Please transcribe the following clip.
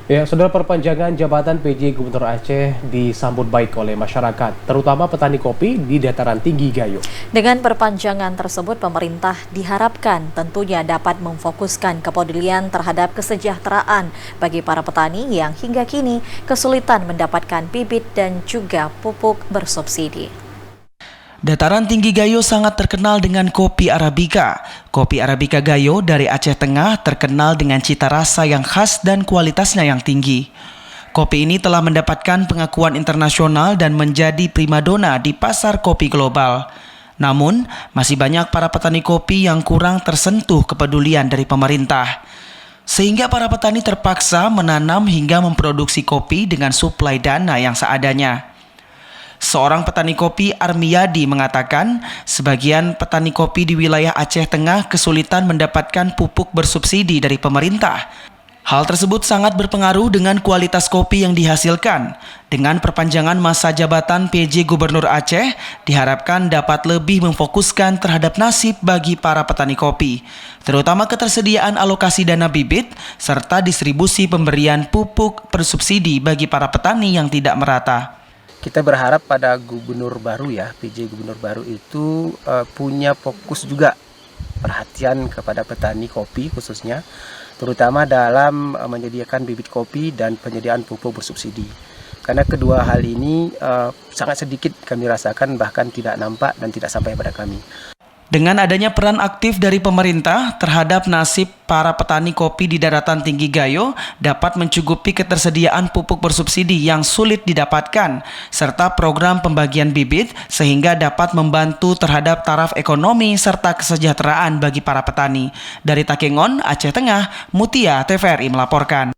Ya, saudara, perpanjangan jabatan PJ Gubernur Aceh disambut baik oleh masyarakat, terutama petani kopi di dataran tinggi Gayo. Dengan perpanjangan tersebut, pemerintah diharapkan tentunya dapat memfokuskan kepedulian terhadap kesejahteraan bagi para petani yang hingga kini kesulitan mendapatkan bibit dan juga pupuk bersubsidi. Dataran tinggi Gayo sangat terkenal dengan kopi Arabica. Kopi Arabica Gayo dari Aceh Tengah terkenal dengan cita rasa yang khas dan kualitasnya yang tinggi. Kopi ini telah mendapatkan pengakuan internasional dan menjadi primadona di pasar kopi global. Namun, masih banyak para petani kopi yang kurang tersentuh kepedulian dari pemerintah. Sehingga para petani terpaksa menanam hingga memproduksi kopi dengan suplai dana yang seadanya. Seorang petani kopi, Armiyadi, mengatakan sebagian petani kopi di wilayah Aceh Tengah kesulitan mendapatkan pupuk bersubsidi dari pemerintah. Hal tersebut sangat berpengaruh dengan kualitas kopi yang dihasilkan. Dengan perpanjangan masa jabatan PJ Gubernur Aceh, diharapkan dapat lebih memfokuskan terhadap nasib bagi para petani kopi, terutama ketersediaan alokasi dana bibit, serta distribusi pemberian pupuk bersubsidi bagi para petani yang tidak merata. Kita berharap pada gubernur baru ya, PJ gubernur baru itu punya fokus juga perhatian kepada petani kopi khususnya, terutama dalam menyediakan bibit kopi dan penyediaan pupuk bersubsidi. Karena kedua hal ini sangat sedikit kami rasakan, bahkan tidak nampak dan tidak sampai pada kami. Dengan adanya peran aktif dari pemerintah terhadap nasib para petani kopi di daratan tinggi Gayo dapat mencukupi ketersediaan pupuk bersubsidi yang sulit didapatkan, serta program pembagian bibit sehingga dapat membantu terhadap taraf ekonomi serta kesejahteraan bagi para petani. Dari Takengon, Aceh Tengah, Mutia TVRI melaporkan.